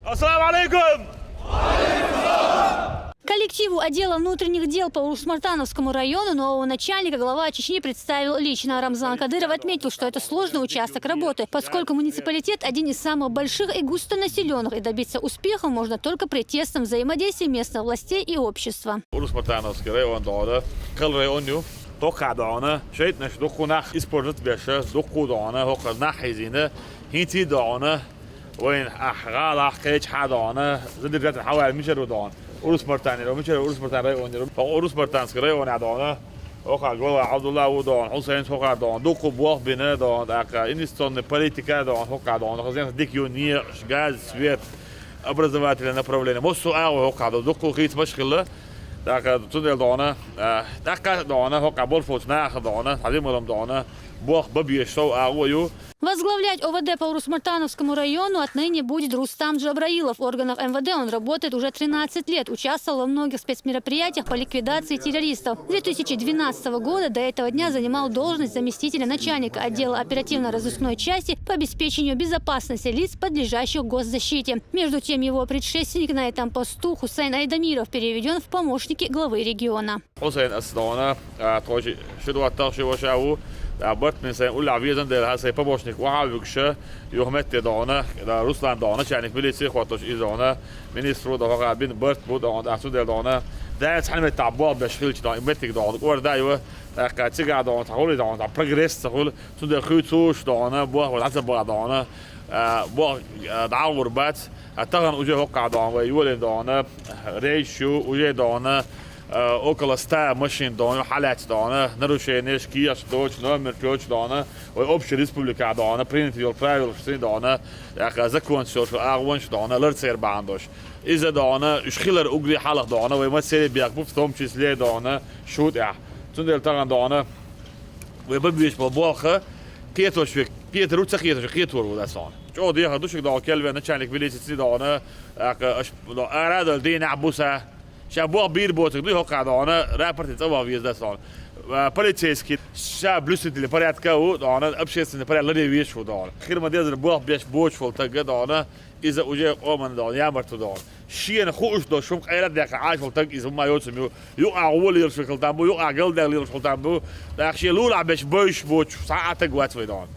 Ассаламу алейкум! Коллективу отдела внутренних дел по Урус-Мартановскому району нового начальника глава Чечни представил лично. Рамзан Кадыров отметил, что это сложный участок работы, поскольку муниципалитет один из самых больших и густонаселенных, и добиться успеха можно только при тесном взаимодействии местных властей и общества. Урус-Мартановский район дağda, kıl rayonu, toqa dağına, şehit neş dokunak isportut beşe, doku dağına, hoqa nahizine, hinti dağına, وين أحغال أحكيش حدانا زد رجعت حوالي مشرو دان أورس مرتاني رو مشرو أورس مرتاني رأيوني رو أورس مرتانسك رأيوني عدانا أخا جوا عبد الله ودان حسين سوكا دان دوكو بواه بنا دان أكا إنستون политика دان سوكا دان خزين ديك يوني غاز سويت образовательное направление مصو أو هوكا دوكو خيت مشكلة أكا تندل دانا أكا دانا هوكا بولفوت ناخ دانا حديم ملام دانا بواه ببيشتو أويو. Возглавлять ОВД по Урус-Мартановскому району отныне будет Рустам Джабраилов. В органах МВД он работает уже 13 лет. Участвовал во многих спецмероприятиях по ликвидации террористов. С 2012 года до этого дня занимал должность заместителя начальника отдела оперативно-розыскной части по обеспечению безопасности лиц, подлежащих госзащите. Между тем, его предшественник на этом посту Хусейн Айдамиров переведен в помощники главы региона. Bart mensen uitgewezen dat hij zijn pomocnik wahaalwijkse jochmet dana, dat Rusland dana, zijn militie wat is dana, minister dat gaat binnen Bart moet aan het doen dana. Dat is helemaal taboe beschildt dan met ik dana. Oor dat je dat gaat zich aan het houden dana, dat progress te houden, toen de goed zo dana, boer wat ze boer dana, boer daar wordt, het dan uje hokka dana, we willen dana, ratio uje dana. около 100 машин дана, халат дана, нарушение шкияш доч, номер ключ дана, общая республика дана, принятие правил дана, закон все, агванш дана, ларцер бандош. Из-за дана, шхилер угли халах дана, вы массе бяк, в том числе дана, шут я. Тундел таган дана, вы бабиш балбалха, кетошвик, Петр руцах кетор ولا صار. شو ده هدوشك ده كلمة начальник милиции дана, أراد الدين عبوسة. شاب بير بوتك دي هوقع دانا رابرت تبع فيز ده صار بوليتسكي شاب لوسد اللي بريات كاو دانا ابشيس اللي بريات لدي ويش فو دانا خير ما دير بوخ بيش بوش فول تاج دانا اذا وجه قومن دانا يا مرت دانا شي انا خوش دو شوف قيلت داك عايش فول تاج اذا ما يوتسم يقع اول يرشكل تامبو يقع قل ده يرشكل تامبو داك شي لولا باش بوش بوش ساعه تقوات في دانا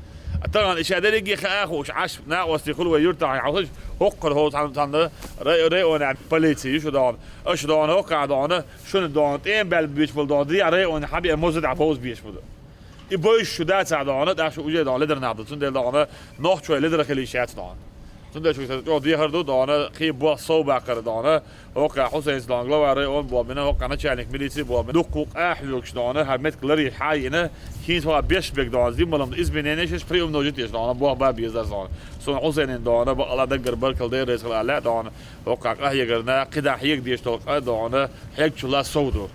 طبعا ايش هذا يجي اخوش عاش ناقص يقول ويرتاح يعوش هوقر هو عند ريون بوليسي شو دان ايش دان هوقع دان شنو دان تين بال بيش فول دان دي ريون حبي موزد عفوز بيش فول يبوش شو دات دان دا شو وجه دان لدر نعد تون دان نوخ شوي لدر خليشات دان تون شو دي هردو دان خي بو صوبع كر دان هوقع حسين دان لو ريون بو من هوقع نشانك ميليسي بو من دقوق احلوكش دان همت كلري حاينه كيس هو بيش بيك دان زي ملام اسبنينش بريوم نوجتيش دان بو با بيزار دان سو حسين دان بو الله دقر بركل دير رئيس لا دان هوقع احيغرنا قدا حيق ديش تو دان حيق شلا سودو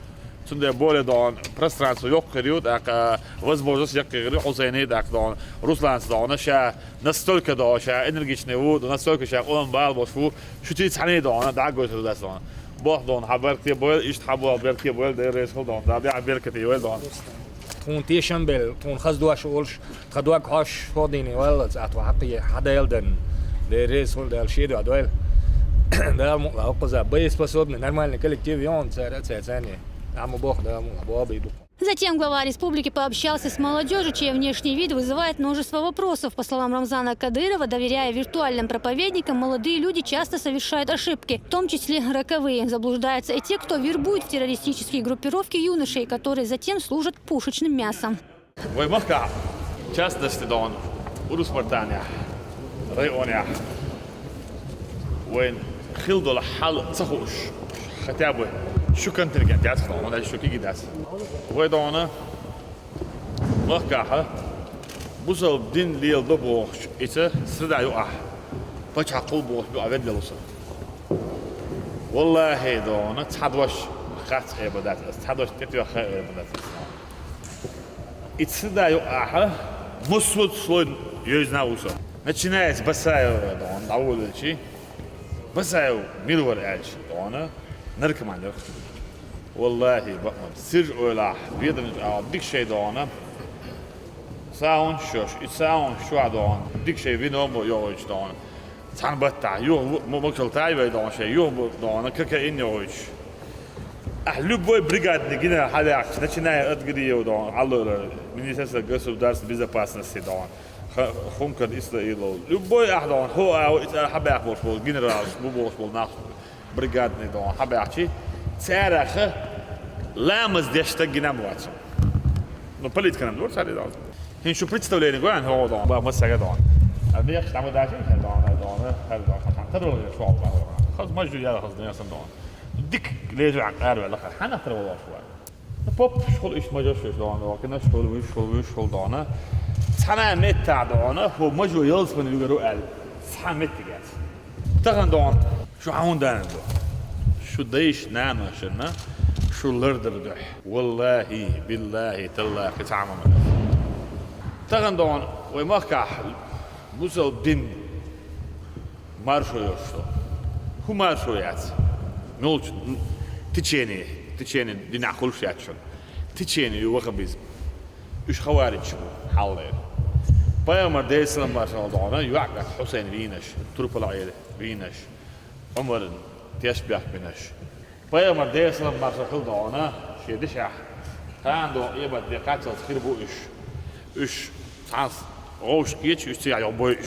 تون بول دان برسترانس يوق كريود اك возможность يقري حسين داك دان روسلان دان شا نستلك دان شا انرجيش نود نستلك شا اون بال بوشفو شو تي تحني دان دا غوت دان بو دان حبرتي بول ايش تحبوا بركي بول دير رئيس دان دا بيع بركتي ول دان تون تيشن بل تون خزدواش اولش خدواك هاش فوديني ولا زعتو حقي حدا يلدن رئيس ول دال شيدو ادويل دا مو قزا بيس способны нормальный коллектив и он царь. Затем глава республики пообщался с молодежью, чей внешний вид вызывает множество вопросов. По словам Рамзана Кадырова, доверяя виртуальным проповедникам, молодые люди часто совершают ошибки, в том числе роковые. Заблуждаются и те, кто вербует в террористические группировки юношей, которые затем служат пушечным мясом. شو كنت رجعت جالس طبعا ولا شو كي جالس ويدانا مركحة بوصل دين ليل ضبوح إيش سردا يقع بتش عقول بوح بيعبد لوصل والله هيدانا تحدوش خات عبادات تحدوش تتوه خير عبادات إيش سردا يقع مسود صود يجنا وصل начинается بسايو دانا أول شيء بسايو ميلور إيش دانا نركب على الوقت والله بقى سر ولا بيدن ديك شيء دانا ساون شوش ساون شو دانا ديك شيء بينهم يوش دانا San batta yok mokşal taybe doğan şey yok doğan kaka inyoç. Любой бригадный генерал Халяк, начиная от Гриева, Аллора, Министерство государственной безопасности, Хумкар Исраилов, любой Ахдон, Хабях был генерал, был наш бригадный, Хабяхчи, Царах, Ламас дешта генамуацию. Ну, политика нам дворца ли дал. Еще представление, говорят, он был массагадон. А мне там дальше, خلاص ما جو يا خلاص الناس عندهم ديك ليجي على قارب الاخر حنا ترى والله شوي بوب شغل ايش ما جاش دانا وكنا شغل دانا سنه متى دانا هو ما جو يلز من يقولوا قال سنه متى جات تغن دان شو عون دان شو ديش نانا شنا شو لردر ده والله بالله تالله كتعمل تغن دان وما كح بوصل دين مارشو يوشو هو مارشو يات نولش تشيني دي نعقل شيء أكشن تشيني يوخبيز إيش خوارج شو حالين بايمر ديسلم مارشال دانا يوعك حسين فينش تروب العيلة فينش عمر تيشبه بينش بايمر ديسلم مارشال دانا شيء دشح عنده يبغى دقات الخير بوش إيش تعرف روش كيتش إيش تيجي بوش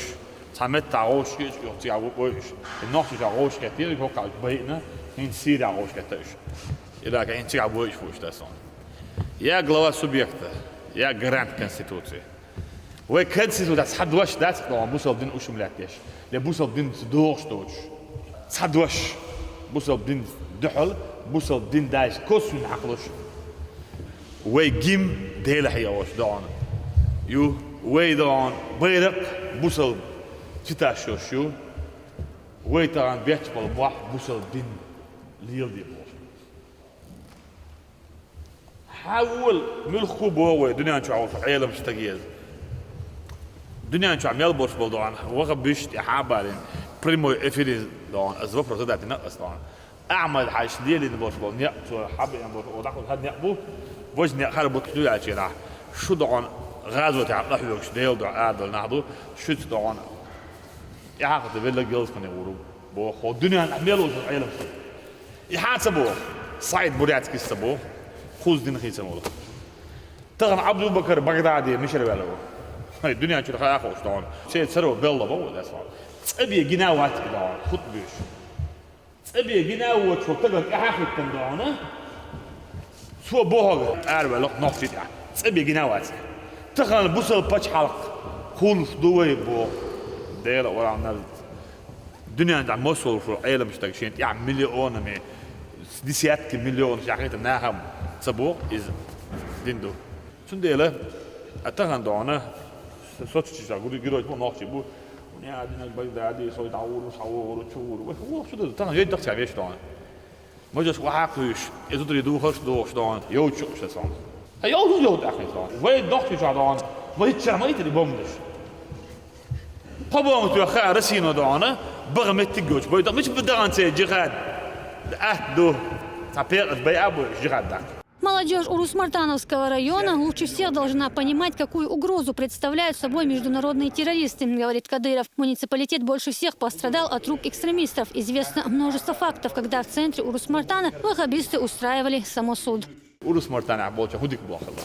تعمد تعروش كيتش تيجي بوش النص تعروش كتير يفوق على بيتنا هين سير تعروش كتير إذا كان تيجي بوش فوش تاسون يا глава سوبيكتا يا جراند كونستيتوسي وكونستيتوسي حد واش دات طبعا بوصل دين وش ملاتيش لا بوصل دين دوش دوش حد واش بوصل دين دحل بوصل دين دايش كوسن عقلش ويجيم ديل حيا واش دون يو ويدون بيرق بوصل تتاشو شو ويتان بيت بالبوح بوصل دين ليل دي بوش حاول ملخو بوه دنيا نشوف عوف عيلة مستقيز دنيا نشوف عميل بوش بالدوان وغب بيشت حابالين بريمو افيريز دوان ازوفر تدات نقص دوان اعمل حاجة ديالي بوش بال نيق حابي بوش ودخل هاد نيقبو بوش نيق خارب بطلو عشي راح شو دوان غازو تعب نحوش ديل دو عادل نحضو شو دوان يحاقت بيلا جيلز كان يقولوا بو خو دنيا عميل بوش عيلة مستقيز يحاسبوه صعيد بوريات كيسبوه خوز دين خيسة مولا تغن عبد بكر بغدادي مش ربلا هاي الدنيا شو خلاص خوش دون شيء سرو بيلا بو ده صار أبي جناوات دون خط بيش أبي جناوات شو تقدر أحاول تندونه سو بوه أربع لق نقطة أبي جناوات تغن بوصل بتش حلق كل دوي بو ديلا ورا نال الدنيا عند موصل في عيلة مشتاقين يعني مليون مي ديسيات مليون شاكيت ناهم سبو إز ديندو سنديله أتغن دونه سوتش تشاغوري جيروج بو نوخشي بو ونيا دينك بغدادي سوي تعور وصور وشور وهو شو ده تغن يدك تعبيش دونه ما جاش وحاقوش إذا تريدو خش دوش دونه يوتشو شسون هاي يوتشو داخل دونه وين دكتور جادون ما يتشرم ما يتري بومدش قبل تو خا رسينو دونه بغمت تجوج بيد مش بدغن سي جهاد أهدو تابير بيعبو جهاد داك Молодежь Урус-Мартановского района лучше всех должна понимать, какую угрозу представляют собой международные террористы, говорит Кадыров. Муниципалитет больше всех пострадал от рук экстремистов. Известно множество фактов, когда в центре Урус-Мартана ваххабисты устраивали самосуд. Урус-Мартана болча худик блохала.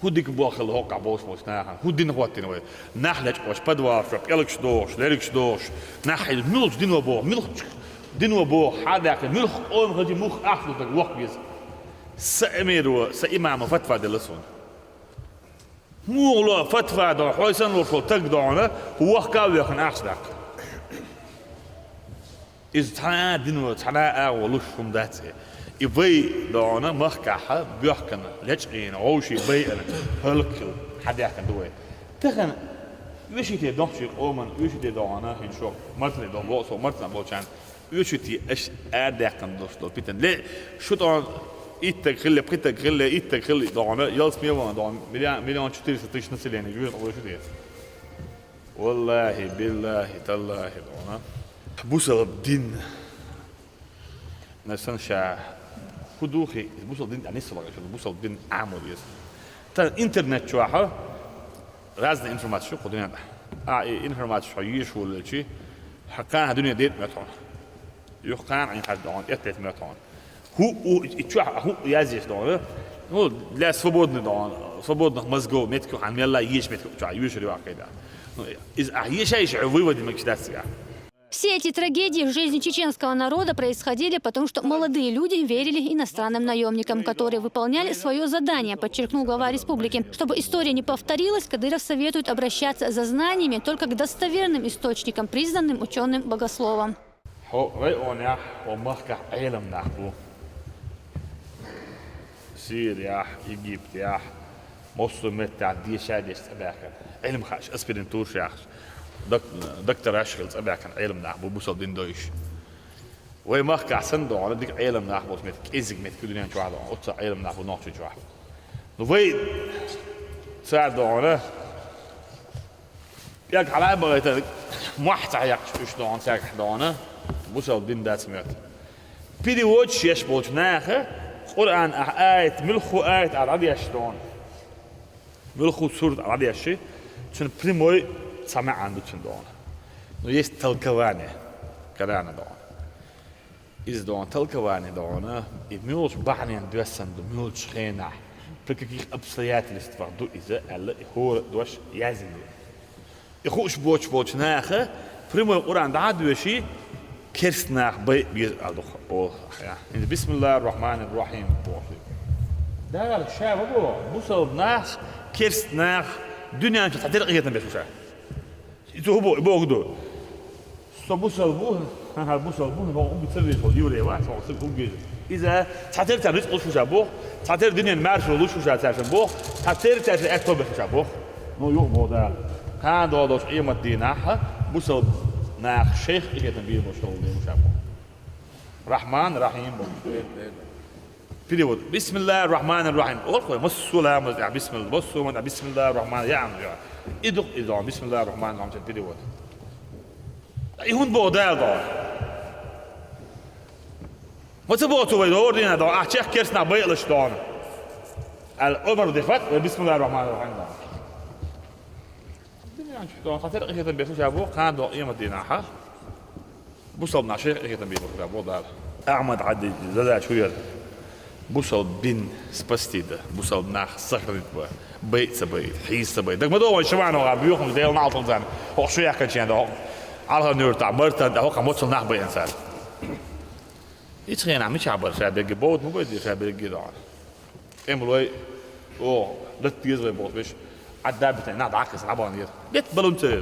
Худик блохала хока болш моснаха. Худин хватинове. Нахлеч пош подваршап, элкш дош, нахил милч диново, милч دينو بو حداك ملخ قوم هدي مخ أخذ الوقت بيز سأميرو سإمام فتوى دلسون مو لا فتوى دا حويسن وصل تقدعنا هو كاوي خن أخذك إذا تنا دينو تنا أولوش from that يبي دعنا مخكحة بيحكنا لجين عوشي بيئنا هلكل حداك دوي تخن وشيتي دمشي قومن وشيتي دعنا هنشوف مرتني دم وصل مرتنا بوشان وشتي اش اداكن دوستو بيتن ليه شو طبعا ايتك خلي بقيتك خلي ايتك خلي دعنا يلس ميوان دعنا مليون 460 نسل يعني جوي طول شو دي والله بالله تالله دعنا بوصل الدين نسان شا خدوخي بوصل الدين يعني سبق بوصل الدين عامل يس تا انترنت شو راز انفورماسيون خدنا informatie van hier school je حقان الدنيا ديت متون يحقان عن حد دون اتت متون هو يتشوح هو يازيش دون هو لا свободный دون свободных мозгов метку عن يلا يش метку تشوح يشري واقعدا из يش выводы мечтаться. Все эти трагедии в жизни чеченского народа происходили потому, что молодые люди верили иностранным наемникам, которые выполняли свое задание, подчеркнул глава республики. Чтобы история не повторилась, Кадыров советует обращаться за знаниями только к достоверным источникам, признанным ученым-богословом. Сирия, Египет, علم خاش اسبرنتور شاخ دكتور اشغل اباكن علم نحبو بوصل دين دويش وي ماخ عسندو على ديك علم نحبو متك ازق متك دنيا نشوح اوت علم نحبو نوتش نشوح نو وي ساعدو على ياك على بغيت محت عيق ايش دون ساك دونه بوصل دين دات مت بيدي واتش يش بوش ناخه قران ايات ملخو ايات على عدي اشتون ملخو سورة على عدي اشي شن بريموي سمع عنده شن دون نو يست تلكواني كرانا دون إذا دون تلكواني دون يميلش بعني دوسن ميلش خينا بلكي أبصيات الاستفاق دو إذا ألا هو دوش يازن يخوش بوش ناخه بريموي القرآن ده عدو شيء كرس ناخ بيز أدخ يعني بسم الله الرحمن الرحيم ده قال الشعب أبوه بوصل ناخ كرس ناخ دنيا أنت تعترق إيه تنبيه شو يتوه بو دو صبوصل بوه هالبوصل بوه هو بيتصير يقول يوري واحد هو بيصير إذا تعترق الرزق شو شابوه تعترق دنيا المارش ولا شو شابوه تعترق أكتوبر شو شابوه نو يوم هو ده كان ده دوش إيه مدينة بوصل ناخ شيخ إيه تنبيه مش شابوه رحمن رحيم بيقول بسم الله الرحمن الرحيم أقول مسؤولة بسم الله بسم الله الرحمن يعمل إدق إذا بسم الله الرحمن الرحيم بيقول يهون بودال ده ما تبغوا يدور دينا ده أحكي كرسنا بيلش ده الأمر دفت بسم الله الرحمن الرحيم ده الدنيا ده خاطر إيه تنبيه شابو كان ده قيمة دينها بوصلنا شيء إيه تنبيه شابو ده أحمد عدي زاد شوية بوصل بين سباستيدا بوصل ناخ صخرت بيت سبيت حيس سبيت دك ما دو شبعنا وعبيوهم ديال نعطون زين هو شو يحكي شيء ده على النور تاع مرتا ده هو كموصل ناخ بين انسان يتخيل عم يشعبر شاب يجيبوت مو بدي شاب يجيدوا املوي او لا تيزوي بوت بيش عدابت ناد عكس عبان يد بيت بلونت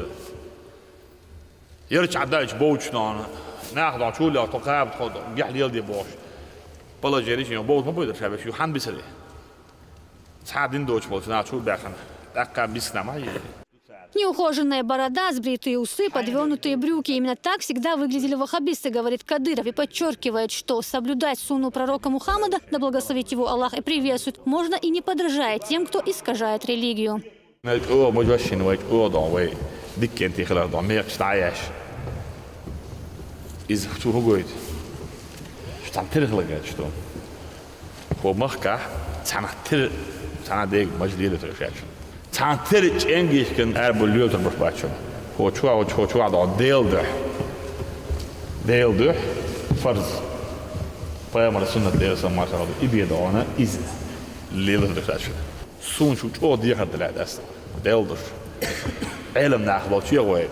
يرجع عداج بوتش ناخذ شو لا تقاب خد يحليل دي بوش بلا جريش يوم بوت ما بيقدر شاب شو حن بيسري ساعدين دوش بوت ناتشو بيخن دكا بيسنا ما هي Неухоженная борода, сбритые усы, подвернутые брюки. Именно так всегда выглядели ваххабисты, говорит Кадыров, и подчеркивает, что соблюдать сунну пророка Мухаммада, да благословит его Аллах и приветствует, можно и не подражая тем, кто искажает религию. تان ترج انجيش كن اربوليو تبرش باتشو هو شو على ديل ده فرض فيا سنة ديل سما شراب يبي دعونا إز ليلة ترشاشة سون شو دي هاد لا داس ديل ده علم ناخذ شيء وين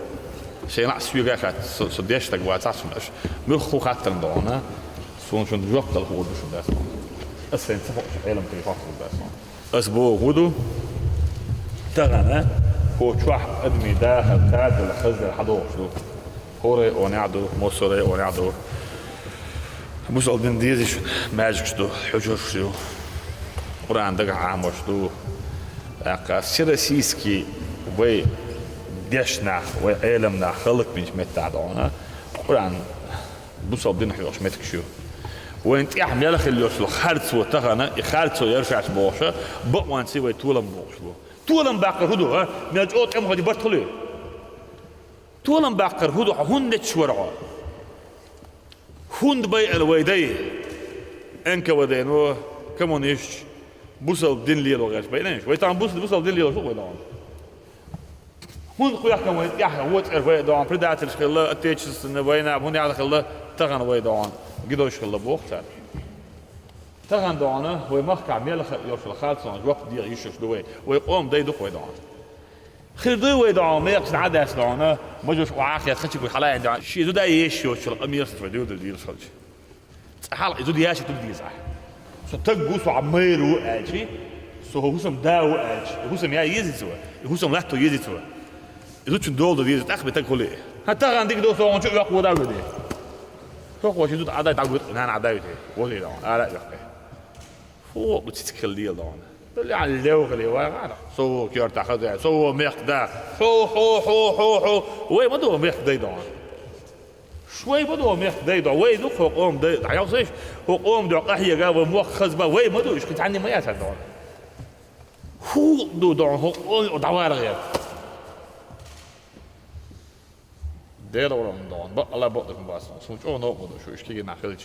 شيء ناس شو جاك صديش تقوى تعرفش ملخو خاطر دعونا سون شو نجوق الهو شو داس أصلا تفوق علم كيف فاصل داس أسبوع غدو تغنى هو شوح أدمي داخل كاد ولا خزر حضور شو هوري ونعدو مصري ونعدو مسؤول دين ديزي شو ماجك شو حجر شو قرآن دقع عامر شو أكا سيرسيسكي وي ديشنا وي علمنا خلق بيش متعدونا قرآن مسؤول دين حيوش متك شو وانت احمل يلا خلي يوصلوا خارتسو تغنى يخارتسو يرفع بوشة بقوان سيوي طولم بوشلو طولم باقر هدو ها من الجوت ام هدي برتخلي طولم باقر هدو هند شورع هند بي الويدي انك ودينو كمونيش بوصل دين ليلو غاش بيناش ويتان بوصل دين ليلو شو وينون هون خويا كان وين يحيى وات ويدون بريداتر شغله اتيتشس وين هون يعرف الله تغن ويدون قدوش شغله بوقتها تغن دونه هو مخكع ميل يوصل خالصون وقت دير يشوف دوي ويقوم داي دوق ويدون خير دوي ويدون ما يقصد عدس دونه ما جوش وعاخي تخشي في حلايا عند شيء زود يشيو شغل امير فديو دير شغل حال زود ياشي تدي صح سو تقوس وعميرو اجي سو هو سم داو اجي هو سم يا يزيتو هو سم لاتو يزيتو زود شن دول دير تاخ بتاكل حتى عندك دو سو شو يقوا داو دي هو شو زود عدا تعود انا عدايتي ولي دون لا يقي فوق بتتكلم دون اللي على اللوغ اللي واقع سو كير تاخذ سو مقدار حو وين ما دو مقدار دون شوي بدو مقدار دون وين دو فوق قوم دي عيال ايش هو قوم دو احيا جاب مؤخذ با وين ما دو ايش كنت عندي ما ياسر دون هو دو دون هو دعوار غير دير ولا دون بق الله بقدر باس سو شو نو بدو شو ايش كي ناخذ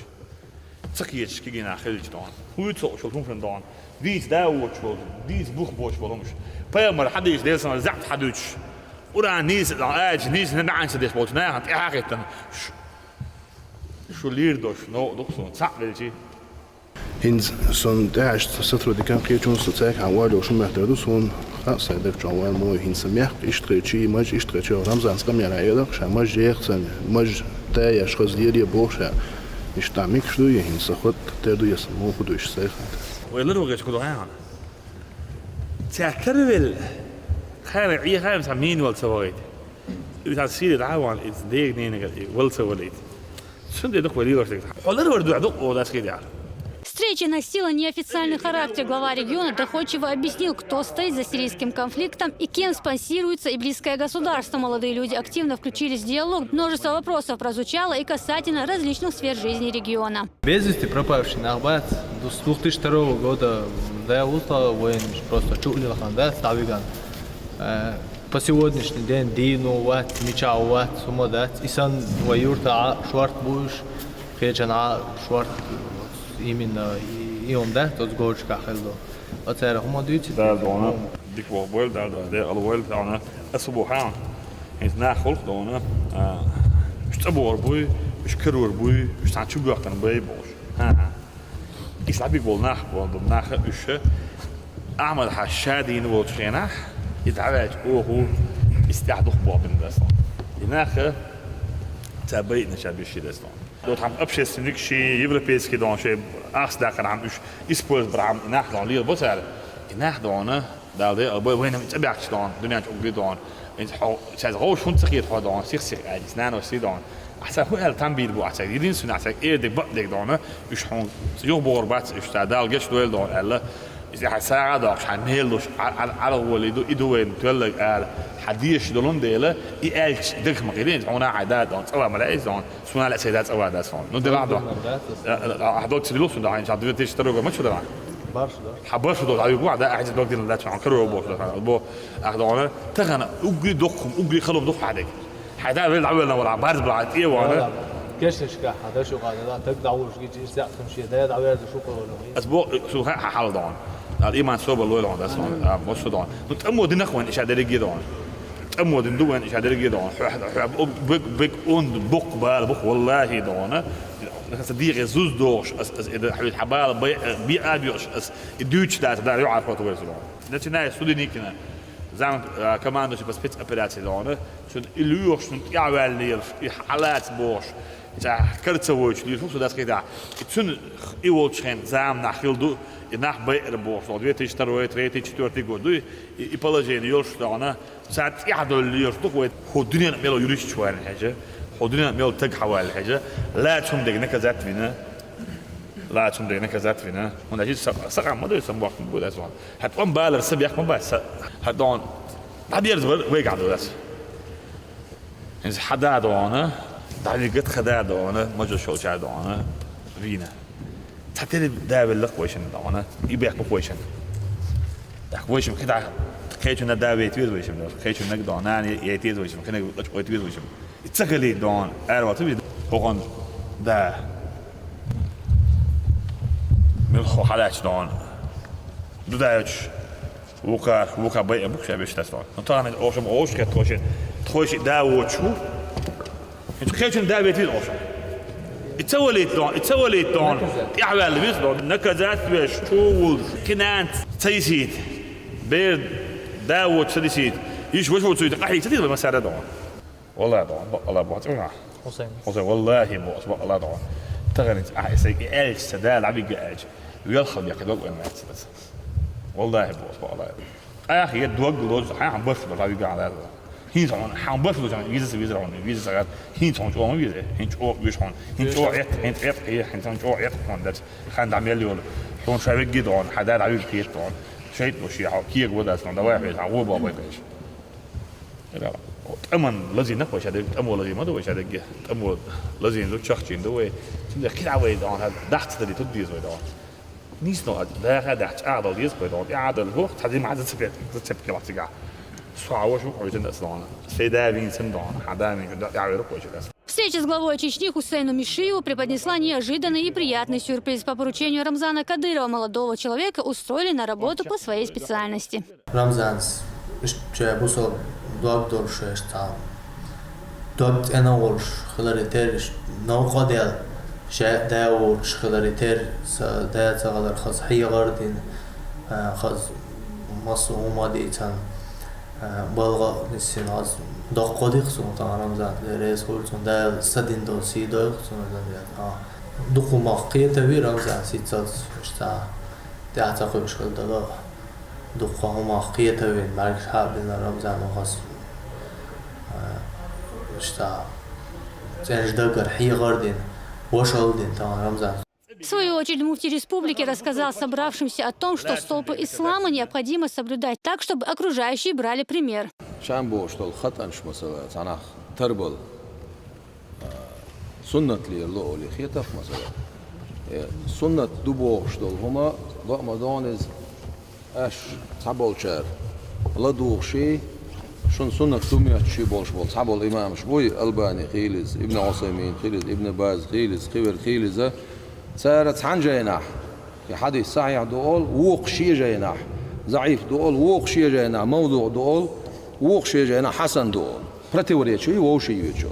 تسكيتش كي ناخذ دون هو تو شو تون دون ديز داوت شو ديز بوخ بوش بالهمش بيمر حديش ديز انا زعت حدوش ورا نيس اج نيس نعنس ديس بوت نا انت اخيت شو ليردوش نو دوكسون صعبلجي هنز سون داعش سترو دي كان قيتون ستاك عوال وشو محتاجو سون خاصة دك جوال مو هنز ميح اشتريتشي ماج اشتريتشي رمزان سقم يلا يدك شا ماج يخسن ماج تايا شخص ديري بوشا اشتعميك شو هنز خد تردو يسمو خدوش سيخ ويلرو غيش كلو هان تعتربل خير عي خير سمين والسويت إذا تصير دعوان إتديك نينك والسويت شو دي دك وليدوش دك ولرو ردو عدق ولا سكيد يعني Встреча носила неофициальный характер. Глава региона доходчиво объяснил, кто стоит за сирийским конфликтом и кем спонсируется и близкое государство. Молодые люди активно включились в диалог. Множество вопросов прозвучало и касательно различных сфер жизни региона. Без вести пропавший Нахбат с 2002 года да устал воин просто чулил ханда ставиган. По сегодняшний день Дину ват, Мича ват, Сумадат, Исан воюрта Шварт Буш, Хеджана Шварт именно и он да тот горчка хелдо. أتعرف هم ديتي. ده دونا ديك وقبل ده الوالد تاعنا أسبوعان. إنت ناخذ دونا مش تبور بوي مش كرور بوي مش تعشوا بيحتن باي بوش. ها. إسلامي بقول ناخ إيش أعمل حشادين وتشينا يتعالج هو استعدوا باب الناس. ناخ تابعين شابي الشيء ده. لو تعم أبشر سنك شيء يبربيس كده عن شيء أخذ داخل عم إيش إسبوع برام ناخذ عن ليه بس هذا ناخذ عنه ده أبوي وين متابعك شلون الدنيا تقول دون أنت حو شايف هو شو تسقيت هذا دون سيخ عادي سنان وسيد دون أحسن هو هل تام بيد بو أحسن يدين سنة أحسن إيه دك بدك دونه إيش حون يوم بوربات إيش تعدال جش دويل دون الله إذا حساعة داش حنهلوش على وليدو يدوين تقول لك حديش دولون ديله يالش دك مقيلين هنا عداد دون سوا ملايز دون سونا لا سيدات سوا داس فون ندير بعضه هذول تسلوس ولا عين شاد تيجي تروق ما شو ده برش ده حبرش دول على يقوع ده أحد دوك دين لا تفهم كرو بوش ده بو أخذونه تغنى أجري دخهم أجري خلهم دخ حدك حدا بيلعبوا ولا بارز بعد إيه وانا كيش كا هذا شو قاعد تقدعوش جي ساعة تمشي ده دعوة شو قولوا أسبوع شو حال دون الإيمان صوب اللي هون ده سون مش دون نتأمل دين أخوان إيش هذا اللي دون تأمل دين دوان إيش هذا اللي دون بق أون بق والله دون صديق زوز دوش as إذا حبيت حبال بي أبيش as الدوتش ده يعرف what we're doing. Dat je naar studie kunnen. Zijn commando je pas spits operatie doen. Zo'n illusie, zo'n ja wel leer, halat boos. Ja, kort woord, die voelt dat gedaan. Het zo'n eeuwig schijn zaam naar gildo, naar bij de boos. Dat weet je sterwe, treedt je door die goed. Je palazijn jols staan. Zat ja door leer toch wat. Goed doen met melo jurist شوان حاجة. goed doen met melo tag حوال حاجة. لا تهم دقنا كذات فينا. لا تهم دقنا كذات فينا. هنا جيت سقع ما دوي سموك بود أسوان. هتقوم بالر سبيخ ما بس. هتدون. بعد يرزبر ويقع دولاس. إنز حدا دوانا. دعني قد خدا دوانا. مجلس شو شاع دوانا. فينا. تحتري دابل لقويشن دوانا. يبيع بقويشن. قويشن كده. كيشن دابل يتويز ويشم. كيشن نقدر ناني يتويز ويشم. كنا نقول يتويز ويشم. تسقلي دون. أروى تبي. هون دا. من خو حلاش دون. دودايش. وكا بيع بوكش باش تسمع طبعا اوشم اوش تخوش داوود شو انت كيفن داوود في اوشم اتسوليت دون يعمل بيصدر نكزات باش طول كنانت تيسيت بير داوود سديسيت يش وش تسوي قحي تدير المساله دون والله دون والله بوتنا حسين والله مو الله دون تغنت احسك الج سدال عبي قاج ويلخم يا اخي دوق بس والله بوس والله يا اخي دوق لوز حان بس عبي قاع هذا هين طبعا حان بس لوز فيزا ساعات هين طبعا جو فيزا هين جو بيشون هين جو عيت هين جو عيت ده خان عم يلي ولا شلون شايف جدون حداد عبي بخير طبعا شيء وشي كيك ودا اسمه ده واحد هو بابا ايش لا أمن لازم نقوش هذا أمور لازم ما دوش هذا أمور لازم لو شخصين دوي تبدأ كده عويد عن هذا دحت تدري تدريز ويد عن نيس نوع لا هذا دحت أعدل ديز ويد عن أعدل هو تحدي ما عاد تسبت كلا تجع سواء وشو عايزين أصلاً سيدابين سندان حدامين يعرفوا كويس الناس. Встреча с главой Чечни Хусейном Мишиеву преподнесла неожиданный и приятный сюрприз. По поручению Рамзана Кадырова молодого человека устроили на работу по своей специальности. Рамзанс, что бусол доктор шестам, докт энауш хларитер, наукадел, ше дауч хларитер, с даца гадар хаз хиягардин, хаз масу умадитан, балга нисиназ. دقادی خصوصا تمام زد رئیس خودتون در صدین دو سی دو خصوصا زد دو ماقی تبی رمزان سیتاد شتا ده خوبش کرد دادا دو ماقی تبی مرگ حب بین رمزان مخص شتا زنج دگر حی غردین وشالدین تمام رمزان. В свою очередь, муфти республики рассказал собравшимся о том, что столпы ислама необходимо соблюдать так, чтобы окружающие брали пример. شامبو اشتغل خطأ شو مثلا أنا تربل سنة لي الله اللي خيتف مثلا سنة دبو اشتغل هما ضع مدانز اش صبول شار الله دوغ شيء شون سنة سميت شيء بولش بول صبول الإمام شوي ألباني خيلز ابن عثيمين خيلز ابن باز خيلز خبر خيلز سارت عن جيناح في حديث صحيح دول ووق شيء جيناح ضعيف دول ووق شيء جيناح موضوع دول ووق شيء جينا حسن دول برتوريه شيء ووشي يجو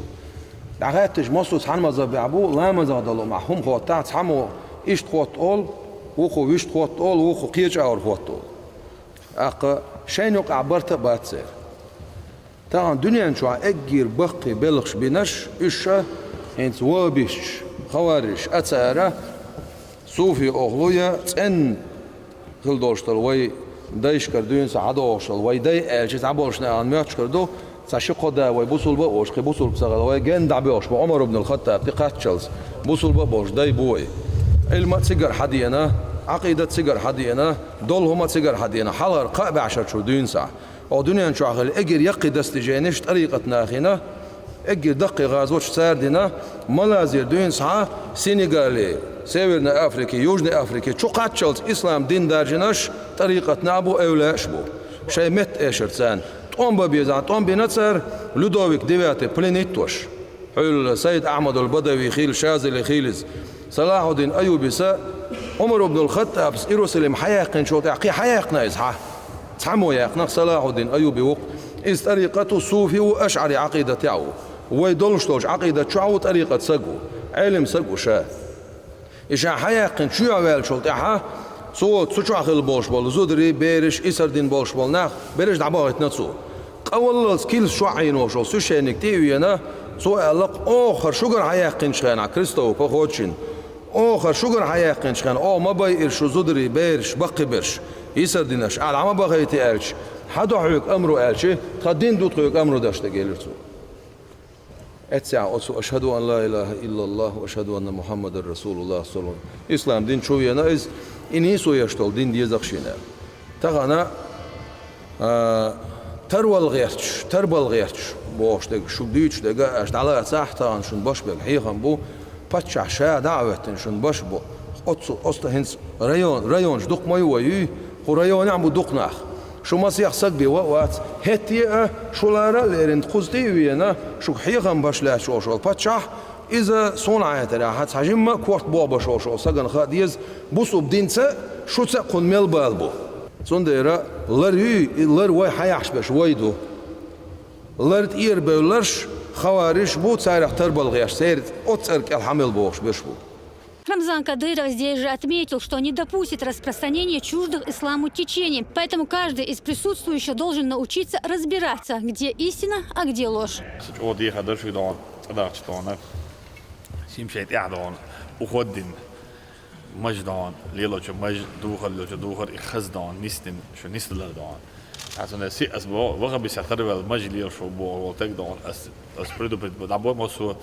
دعاتش مصوص عن مذهب ابو لا مذهب الله معهم هو تاع حمو ايش تخوت اول وخو ويش تخوت اول وخو قيج اور فوتو اق شينوق عبرت باتسر طبعا دنيا شو اجير بقي بلغش بنش ايش انت وابش خوارج اتساره صوفي اغلويا ان خل دوشتل وي دايش كردون سعادة وشل ويداي أجت عبورشنا عن مياتش كردو ساشق ده ويبوصل بقوش كبوصل بسغل ويجند عبيوش بعمر بن الخطاب تقاتشلز بوصل بقوش داي بوي علم سجر حدينا عقيدة سجر حدينا دول هما سجر حدينا حلر قاب 10 شهور دون ساعة أو دنيا نشوف أجر يقي دستجانش طريقتنا أخينا أجر دقي غازوش ساردنا ملازير دون ساعة سينغالي سيفرنا أفريقيا يوجنا أفريقيا شو قاتشلز إسلام دين دارجناش طريقتنا أبو أولاش بو شيء مت إشرتان تقوم ببيزان تقوم بنتصر لودويك ديفاتي بلينيتوش حول سيد أحمد البدوي خيل شاذلي خيلز صلاح الدين أيوبي سا عمر بن الخطاب إيروسلم حياقن شو تعقي حياقنا إزحا تحمو ياقنا صلاح الدين أيوبي وق إز طريقته صوفي وأشعري عقيدة تعو ويدولشتوش عقيدة شعو طريقة سقو علم سقو شاه إيشا حياقن شو يعمل شو تعها صوت سوتش أخل بولش بول زودري بيرش إسردين بولش بول ناخ بيرش دعباغت نتصو قول سكيل شو عينو شو سوشينك تيوينا سو ألق آخر شجر حياقن شخنا كريستو بخوتشين آخر شجر حياقن شخنا ما باير شو زودري بيرش بقي بيرش إسردينش على ما بغيتي أرش حدا حيك أمره أرشي خدين دوت حيك أمره داشت جيلرتو أتسع أشهد أن لا إله إلا الله وأشهد أن محمد رسول الله صلى الله عليه وسلم إسلام دين شو ينايز إني سو يشتغل دين ديزخشينا تغنا تروال غيرش بوش دق شو ديتش دق أشت على ساحتان شون باش بحيخم بو بتشع شا دعوة شون باش بو أصلا ريون دق ما يوي وريون عم دق ناخ شو ما سيحسق بوقت هتيه شو لارا ليرند قصدي وينا شو حيخم باش لا شو بتشع إذا صنعت راحت حجم كورت بابا شو سجن خاديز بوسو بدينسا شو تقول ميل بالبو صنديرة لر واي حيحش باش وايدو لرت إير بولرش خوارش بوت سايرح تربل غياش سيرت أتسرك الحمل بوش بشبو. Рамзан Кадыров здесь же отметил, что не допустит распространения чуждых исламу течений. Поэтому каждый из присутствующих должен научиться разбираться, где истина, а где ложь. مجدان ليلو شو مج دوخر لو شو دوخر إخزدان نيستن شو نيستلر دان عشان سي أسبوع وغبي بيسافر المجلي شو بو وتقدان أس بريدو بدابو مسو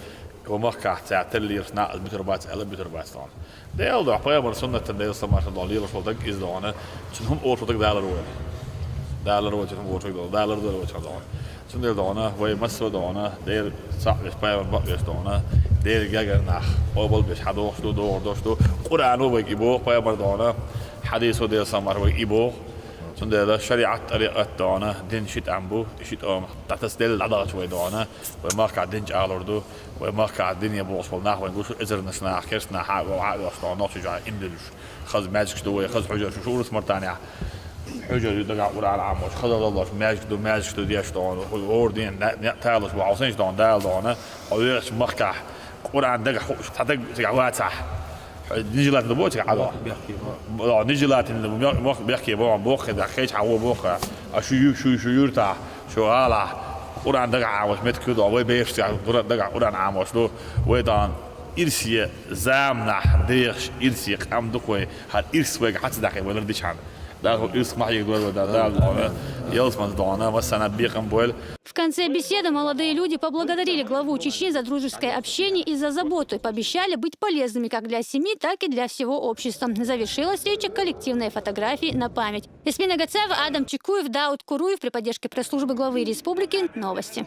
ومركع تعتلي رسنا المتربات ألا متربات دان ده يلا حبايا مرسونا تندي السماء دان ليلو شو تق إز دان شنهم أول شو تق دالر روي شنهم أول شو دالر روي شو دان شنو دانا وي مسو دانا دير صعب حبايا بقيس دانا دير جاجر نخ أول بيش حدوش دو قرآن ويجيبوه بايا بردانا حديث ودير سمر ويجيبوه سند شريعة طريقة دانا دين شيت أمبو شيت تعتسدل عضلة شوي دانا ومارك عدين جالردو ومارك عدين يبوس والناح ونقول إزر نسنا كرسنا حاجة وعاء وصلنا شجع إندلش خذ ماجك دوي خذ حجر شو اسمه تانية حجر يدقع قرآن عاموش خذ الله ماجك دو ديش دانا ووردين تالش وعاوسينش دانا دانا ويش مركع قرآن دقع تعتق تقعوات صح نجلات نبوت على نجلات المخ بيحكي بوخ ده خيش عو بوخ شو يرتاح شو على قرآن دقع عاوش مت كده وي بيش قرآن دقع قرآن عاوش له ويدان إرسي زامنا ديش إرسي قام دقوي هاد إرس ويق حتى دقي ولا رديش عن ده إرس ما يقدر ده يلزم دانا مثلا بيقم بول. В конце беседы молодые люди поблагодарили главу Чечни за дружеское общение и за заботу и пообещали быть полезными как для семьи, так и для всего общества. Завершилась встреча коллективной фотографии на память. Ясмина Гацева, Адам Чекуев, Дауд Куруев при поддержке пресс-службы главы республики. Новости.